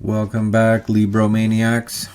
Welcome back, Libromaniacs.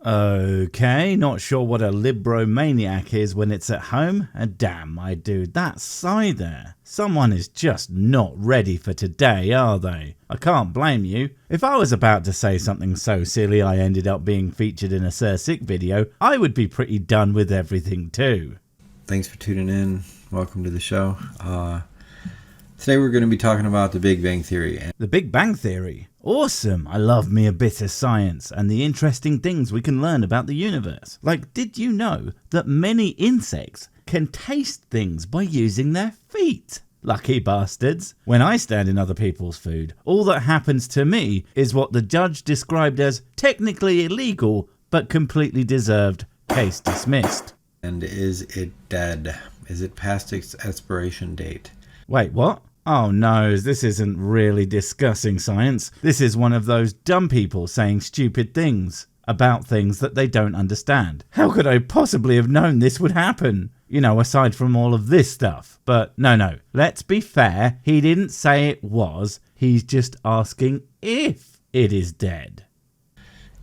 Okay, not sure what a Libromaniac is when it's at home. And damn, my dude, that sigh there. Someone is just not ready for today, are they? I can't blame you. If I was about to say something so silly I ended up being featured in a Sir Sick video, I would be pretty done with everything too. Thanks for tuning in. Welcome to the show. Today we're going to be talking about the Big Bang Theory. The Big Bang Theory? Awesome! I love me a bit of science and the interesting things we can learn about the universe. Like, did you know that many insects can taste things by using their feet? Lucky bastards. When I stand in other people's food, all that happens to me is what the judge described as technically illegal but completely deserved. Case dismissed. And is it dead? Is it past its expiration date? Wait, what? Oh no, this isn't really discussing science. This is one of those dumb people saying stupid things about things that they don't understand. How could I possibly have known this would happen? You know, aside from all of this stuff. But no, let's be fair. He didn't say it was. He's just asking if it is dead.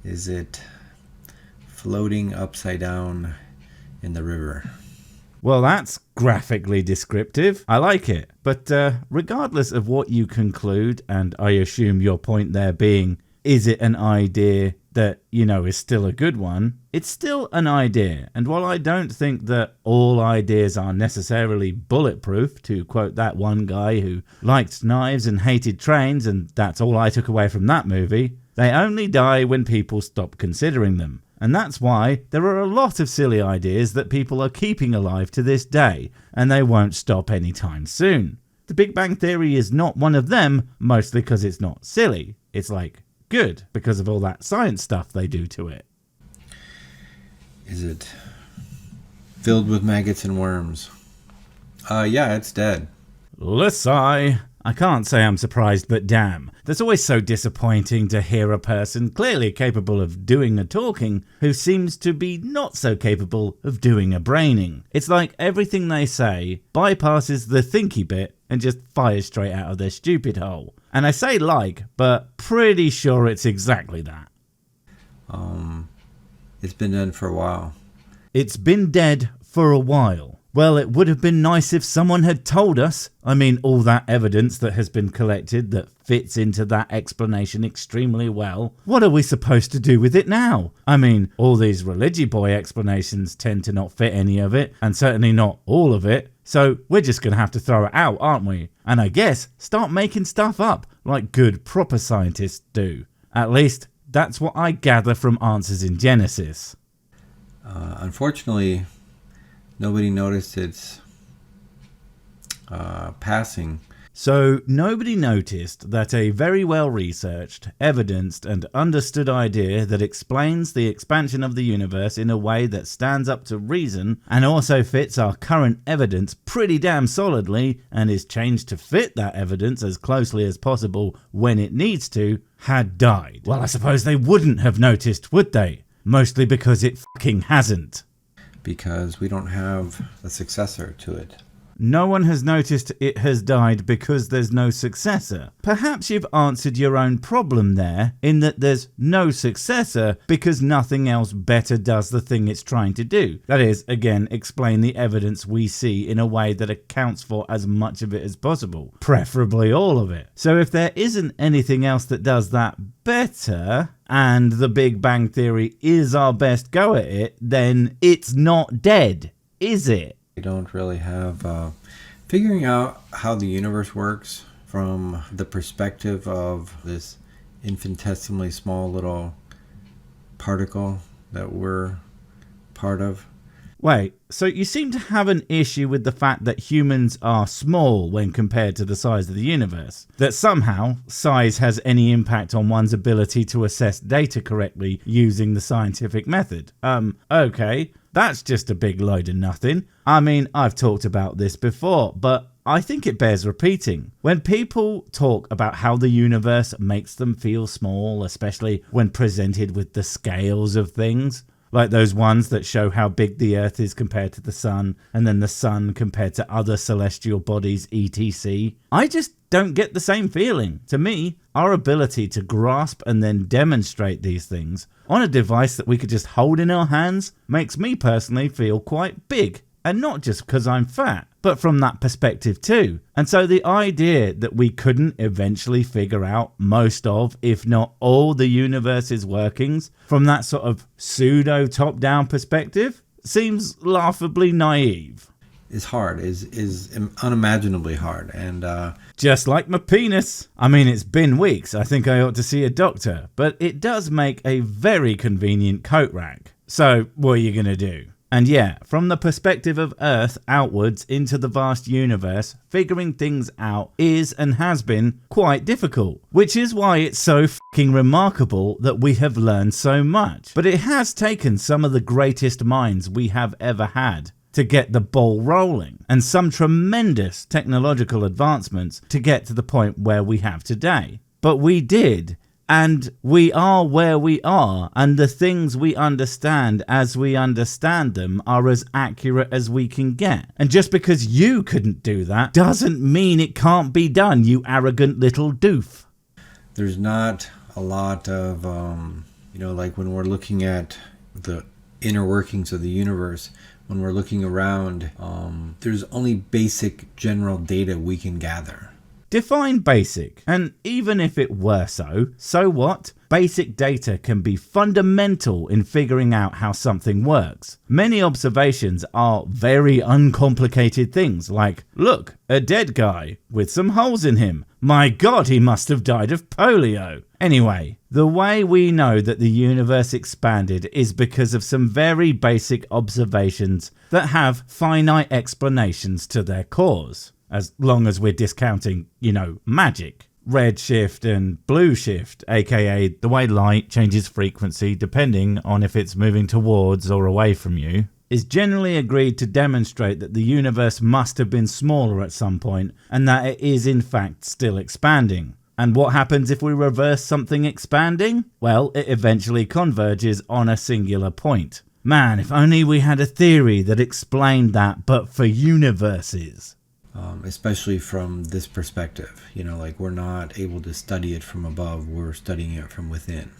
Is it floating upside down in the river? Well, that's graphically descriptive. I like it. But regardless of what you conclude, and I assume your point there being, is it an idea that, is still a good one? It's still an idea. And while I don't think that all ideas are necessarily bulletproof, to quote that one guy who liked knives and hated trains, and that's all I took away from that movie, they only die when people stop considering them. And that's why there are a lot of silly ideas that people are keeping alive to this day, and they won't stop anytime soon. The Big Bang Theory is not one of them, mostly because it's not silly. It's good, because of all that science stuff they do to it. Is it filled with maggots and worms? Yeah, it's dead. Sigh. I can't say I'm surprised, but damn. That's always so disappointing to hear a person clearly capable of doing a talking who seems to be not so capable of doing a braining. It's like everything they say bypasses the thinky bit and just fires straight out of their stupid hole. And I say but pretty sure it's exactly that. It's been dead for a while. It's been dead for a while. Well, it would have been nice if someone had told us. I mean, all that evidence that has been collected that fits into that explanation extremely well. What are we supposed to do with it now? I mean, all these religion boy explanations tend to not fit any of it, and certainly not all of it. So we're just going to have to throw it out, aren't we? And I guess start making stuff up like good proper scientists do. At least that's what I gather from answers in Genesis. Unfortunately, nobody noticed its passing. So nobody noticed that a very well researched, evidenced and understood idea that explains the expansion of the universe in a way that stands up to reason and also fits our current evidence pretty damn solidly and is changed to fit that evidence as closely as possible when it needs to, had died. Well, I suppose they wouldn't have noticed, would they? Mostly because it fucking hasn't. Because we don't have a successor to it. No one has noticed it has died because there's no successor. Perhaps you've answered your own problem there, in that there's no successor because nothing else better does the thing it's trying to do. That is, again, explain the evidence we see in a way that accounts for as much of it as possible, preferably all of it. So if there isn't anything else that does that better, and the Big Bang Theory is our best go at it, then it's not dead, is it? We don't really have figuring out how the universe works from the perspective of this infinitesimally small little particle that we're part of. Wait, so you seem to have an issue with the fact that humans are small when compared to the size of the universe. That somehow size has any impact on one's ability to assess data correctly using the scientific method. Okay, that's just a big load of nothing. I mean, I've talked about this before, but I think it bears repeating. When people talk about how the universe makes them feel small, especially when presented with the scales of things, like those ones that show how big the Earth is compared to the Sun, and then the Sun compared to other celestial bodies, etc. I just don't get the same feeling. To me, our ability to grasp and then demonstrate these things on a device that we could just hold in our hands makes me personally feel quite big. And not just because I'm fat, but from that perspective too. And so the idea that we couldn't eventually figure out most of, if not all, the universe's workings from that sort of pseudo top-down perspective seems laughably naive. Is hard, is unimaginably hard. And just like my penis. I mean, it's been weeks. I think I ought to see a doctor. But it does make a very convenient coat rack. So what are you going to do? And yeah, from the perspective of Earth outwards into the vast universe, figuring things out is and has been quite difficult, which is why it's so fucking remarkable that we have learned so much. But it has taken some of the greatest minds we have ever had to get the ball rolling, and some tremendous technological advancements to get to the point where we have today. But we did. And we are where we are, and the things we understand as we understand them are as accurate as we can get. And just because you couldn't do that doesn't mean it can't be done, you arrogant little doof. There's not a lot of, like when we're looking at the inner workings of the universe, when we're looking around, there's only basic general data we can gather. Define basic, and even if it were so what? Basic data can be fundamental in figuring out how something works. Many observations are very uncomplicated things like, look, a dead guy with some holes in him. My God, he must have died of polio. Anyway, the way we know that the universe expanded is because of some very basic observations that have finite explanations to their cause. As long as we're discounting, magic. Redshift and blue shift, aka the way light changes frequency depending on if it's moving towards or away from you, is generally agreed to demonstrate that the universe must have been smaller at some point and that it is in fact still expanding. And what happens if we reverse something expanding? Well, it eventually converges on a singular point. Man, if only we had a theory that explained that, but for universes. Especially from this perspective, we're not able to study it from above, we're studying it from within.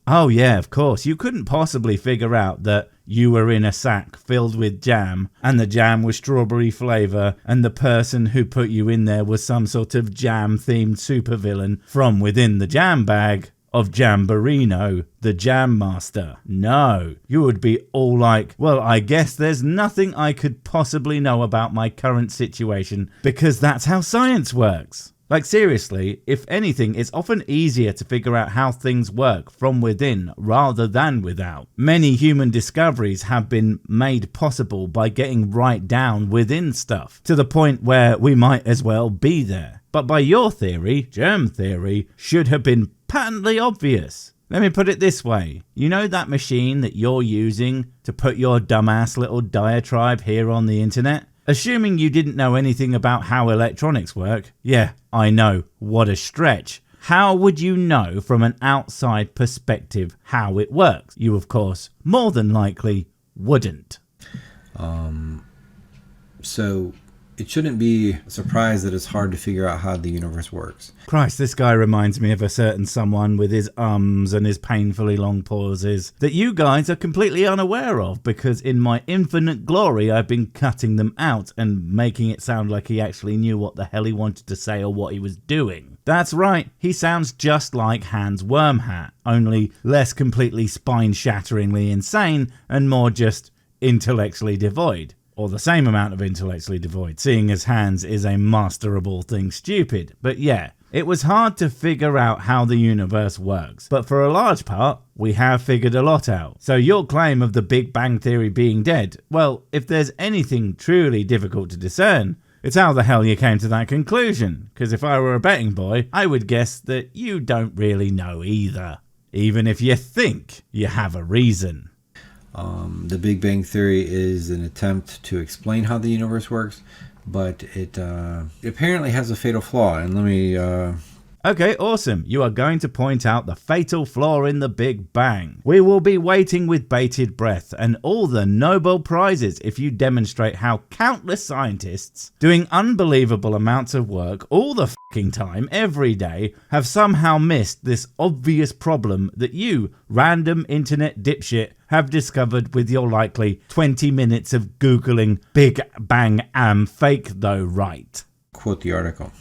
Oh yeah, of course. You couldn't possibly figure out that you were in a sack filled with jam and the jam was strawberry flavour and the person who put you in there was some sort of jam themed supervillain from within the jam bag of Jamborino, the Jam Master. No, you would be all like, well, I guess there's nothing I could possibly know about my current situation because that's how science works. Like seriously, if anything, it's often easier to figure out how things work from within rather than without. Many human discoveries have been made possible by getting right down within stuff, to the point where we might as well be there. But by your theory, germ theory should have been patently obvious. Let me put it this way. You know that machine that you're using to put your dumbass little diatribe here on the internet? Assuming you didn't know anything about how electronics work, yeah, I know, what a stretch. How would you know from an outside perspective how it works? You, of course, more than likely wouldn't. So it shouldn't be a surprise that it's hard to figure out how the universe works. Christ, this guy reminds me of a certain someone with his ums and his painfully long pauses that you guys are completely unaware of because in my infinite glory I've been cutting them out and making it sound like he actually knew what the hell he wanted to say or what he was doing. That's right, he sounds just like Hans Wormhat, only less completely spine-shatteringly insane and more just intellectually devoid. Or the same amount of intellectually devoid, seeing as Hans is a master of all things stupid. But yeah, it was hard to figure out how the universe works. But for a large part, we have figured a lot out. So your claim of the Big Bang Theory being dead, well, if there's anything truly difficult to discern, it's how the hell you came to that conclusion. Because if I were a betting boy, I would guess that you don't really know either. Even if you think you have a reason. The Big Bang Theory is an attempt to explain how the universe works, but it apparently has a fatal flaw. And let me... Okay, awesome. You are going to point out the fatal flaw in the Big Bang. We will be waiting with bated breath and all the Nobel Prizes if you demonstrate how countless scientists doing unbelievable amounts of work all the fucking time, every day, have somehow missed this obvious problem that you, random internet dipshit, have discovered with your likely 20 minutes of Googling Big Bang am fake though, right? Quote the article.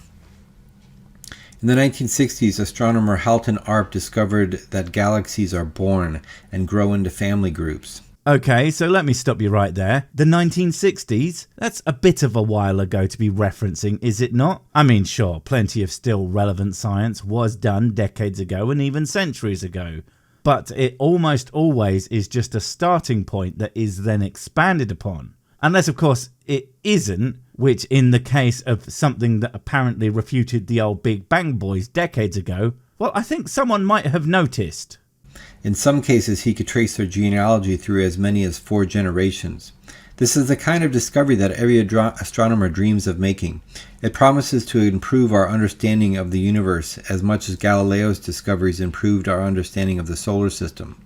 In the 1960s, astronomer Halton Arp discovered that galaxies are born and grow into family groups. Okay, so let me stop you right there. The 1960s? That's a bit of a while ago to be referencing, is it not? I mean, sure, plenty of still relevant science was done decades ago and even centuries ago. But it almost always is just a starting point that is then expanded upon. Unless, of course, it isn't, which in the case of something that apparently refuted the old Big Bang boys decades ago, well, I think someone might have noticed. In some cases, he could trace their genealogy through as many as 4 generations. This is the kind of discovery that every astronomer dreams of making. It promises to improve our understanding of the universe as much as Galileo's discoveries improved our understanding of the solar system.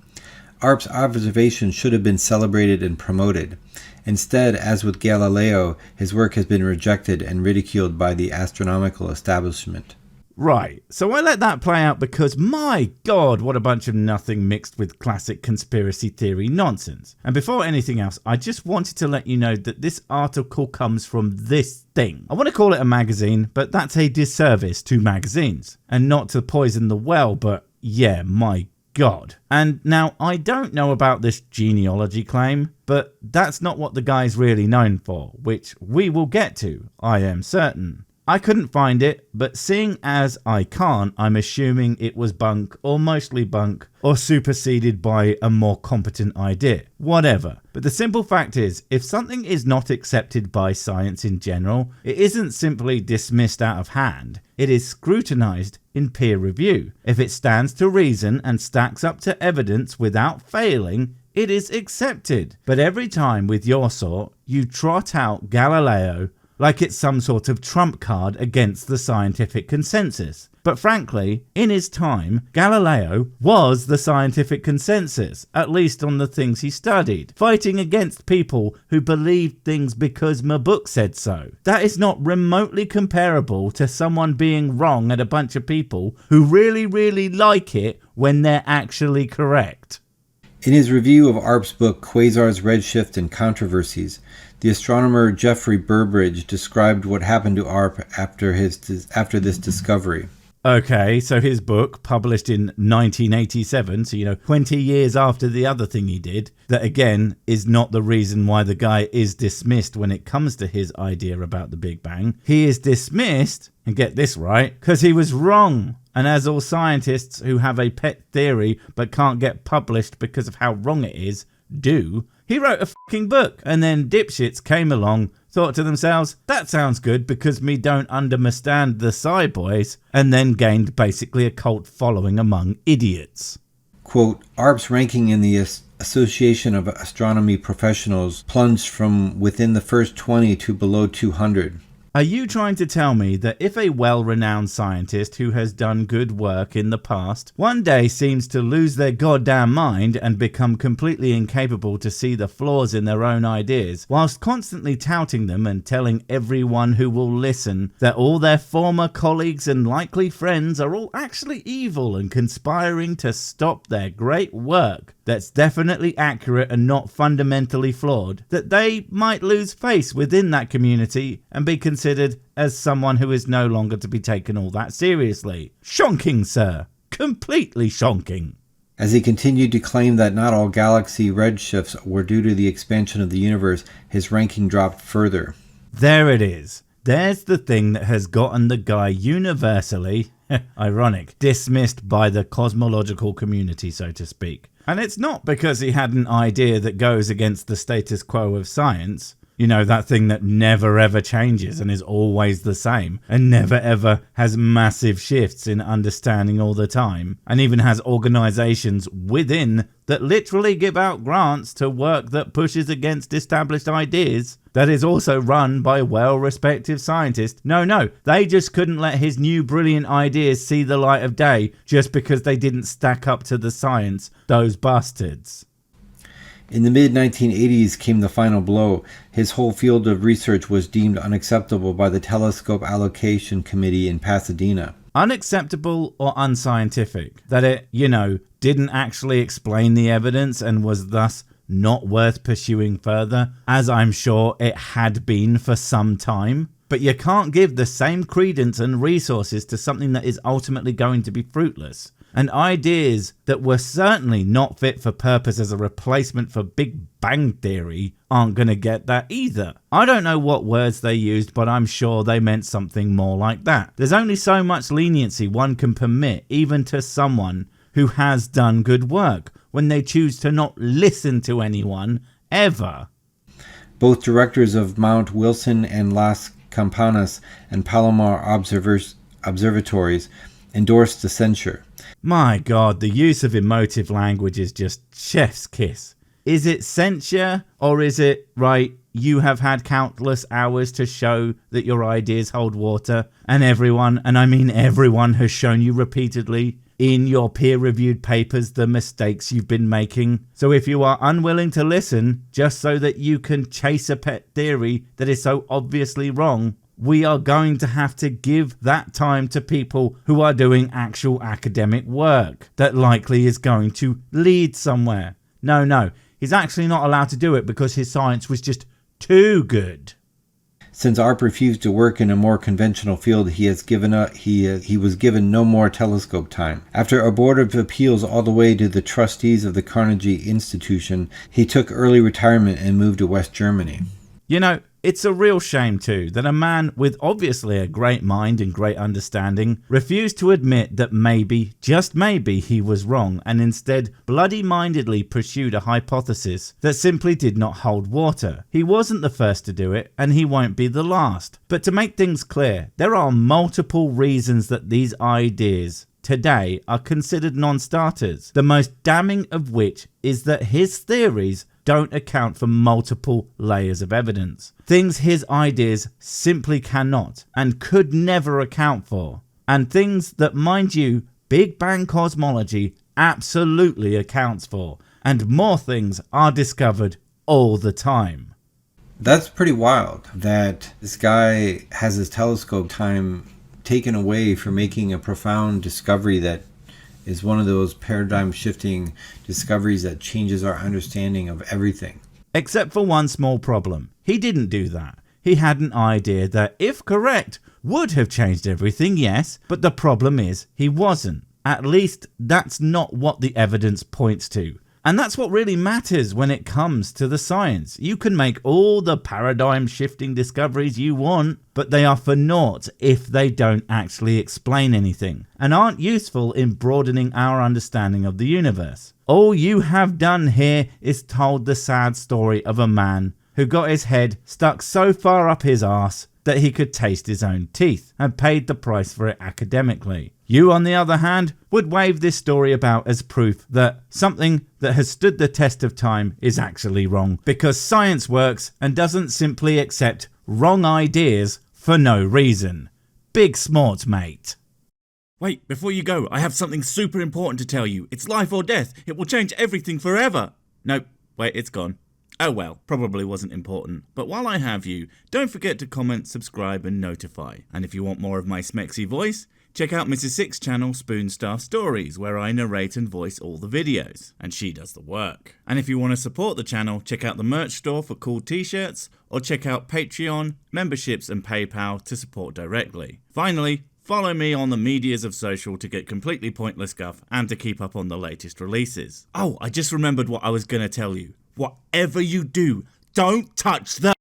Arp's observations should have been celebrated and promoted. Instead, as with Galileo, his work has been rejected and ridiculed by the astronomical establishment. Right, so I let that play out because, my God, what a bunch of nothing mixed with classic conspiracy theory nonsense. And before anything else, I just wanted to let you know that this article comes from this thing. I want to call it a magazine, but that's a disservice to magazines. And not to poison the well, but yeah, my God. And now, I don't know about this genealogy claim, but that's not what the guy's really known for, which we will get to, I am certain. I couldn't find it, but seeing as I can't, I'm assuming it was bunk, or mostly bunk, or superseded by a more competent idea. Whatever. But the simple fact is, if something is not accepted by science in general, it isn't simply dismissed out of hand. It is scrutinized in peer review. If it stands to reason and stacks up to evidence without failing, it is accepted. But every time with your sort, you trot out Galileo like it's some sort of trump card against the scientific consensus. But frankly, in his time, Galileo was the scientific consensus, at least on the things he studied, fighting against people who believed things because my book said so. That is not remotely comparable to someone being wrong at a bunch of people who really like it when they're actually correct. In his review of Arp's book, Quasars, Redshift, and Controversies, the astronomer Geoffrey Burbridge described what happened to Arp after this discovery. Okay, so his book, published in 1987, so 20 years after the other thing he did, that again is not the reason why the guy is dismissed when it comes to his idea about the Big Bang. He is dismissed, and get this right, because he was wrong. And as all scientists who have a pet theory but can't get published because of how wrong it is, do, he wrote a fucking book. And then dipshits came along, thought to themselves, that sounds good because me don't understand the sci boys, and then gained basically a cult following among idiots. Quote, Arp's ranking in the Association of Astronomy Professionals plunged from within the first 20 to below 200. Are you trying to tell me that if a well-renowned scientist who has done good work in the past one day seems to lose their goddamn mind and become completely incapable to see the flaws in their own ideas, whilst constantly touting them and telling everyone who will listen that all their former colleagues and likely friends are all actually evil and conspiring to stop their great work that's definitely accurate and not fundamentally flawed, that they might lose face within that community and be considered as someone who is no longer to be taken all that seriously? Shonking, sir. Completely shonking. As he continued to claim that not all galaxy redshifts were due to the expansion of the universe, his ranking dropped further. There it is. There's the thing that has gotten the guy universally, ironic, dismissed by the cosmological community, so to speak. And it's not because he had an idea that goes against the status quo of science. That thing that never ever changes and is always the same and never ever has massive shifts in understanding all the time, and even has organizations within that literally give out grants to work that pushes against established ideas that is also run by well-respected scientists. No, they just couldn't let his new brilliant ideas see the light of day just because they didn't stack up to the science, those bastards. In the mid-1980s came the final blow. His whole field of research was deemed unacceptable by the Telescope Allocation Committee in Pasadena. Unacceptable or unscientific? That it, didn't actually explain the evidence and was thus not worth pursuing further, as I'm sure it had been for some time? But you can't give the same credence and resources to something that is ultimately going to be fruitless. And ideas that were certainly not fit for purpose as a replacement for Big Bang Theory aren't going to get that either. I don't know what words they used, but I'm sure they meant something more like that. There's only so much leniency one can permit, even to someone who has done good work, when they choose to not listen to anyone, ever. Both directors of Mount Wilson and Las Campanas and Palomar observatories endorsed the censure. My God, the use of emotive language is just chef's kiss. Is it censure, or is it, right, you have had countless hours to show that your ideas hold water, and everyone, and I mean everyone, has shown you repeatedly in your peer-reviewed papers the mistakes you've been making? So if you are unwilling to listen just so that you can chase a pet theory that is so obviously wrong, we are going to have to give that time to people who are doing actual academic work that likely is going to lead somewhere. No, he's actually not allowed to do it because his science was just too good. Since Arp refused to work in a more conventional field, he was given no more telescope time. After a board of appeals all the way to the trustees of the Carnegie Institution, he took early retirement and moved to West Germany. It's a real shame too that a man with obviously a great mind and great understanding refused to admit that maybe, just maybe, he was wrong, and instead bloody-mindedly pursued a hypothesis that simply did not hold water. He wasn't the first to do it, and he won't be the last. But to make things clear, there are multiple reasons that these ideas today are considered non-starters, the most damning of which is that his theories don't account for multiple layers of evidence. Things his ideas simply cannot and could never account for. And things that, mind you, Big Bang cosmology absolutely accounts for. And more things are discovered all the time. That's pretty wild that this guy has his telescope time taken away for making a profound discovery that is one of those paradigm-shifting discoveries that changes our understanding of everything. Except for one small problem. He didn't do that. He had an idea that, if correct, would have changed everything, yes, but the problem is he wasn't. At least, that's not what the evidence points to. And that's what really matters when it comes to the science. You can make all the paradigm-shifting discoveries you want, but they are for naught if they don't actually explain anything, and aren't useful in broadening our understanding of the universe. All you have done here is told the sad story of a man who got his head stuck so far up his arse that he could taste his own teeth, and paid the price for it academically. You, on the other hand, would wave this story about as proof that something that has stood the test of time is actually wrong, because science works and doesn't simply accept wrong ideas for no reason. Big smart, mate. Wait, before you go, I have something super important to tell you. It's life or death. It will change everything forever. Nope, wait, it's gone. Oh well, probably wasn't important. But while I have you, don't forget to comment, subscribe and notify. And if you want more of my smexy voice, check out Mrs. Six's channel Spoonstaff Stories, where I narrate and voice all the videos, and she does the work. And if you want to support the channel, check out the merch store for cool t-shirts, or check out Patreon, memberships and PayPal to support directly. Finally, follow me on the medias of social to get completely pointless guff and to keep up on the latest releases. Oh, I just remembered what I was going to tell you. Whatever you do, don't touch the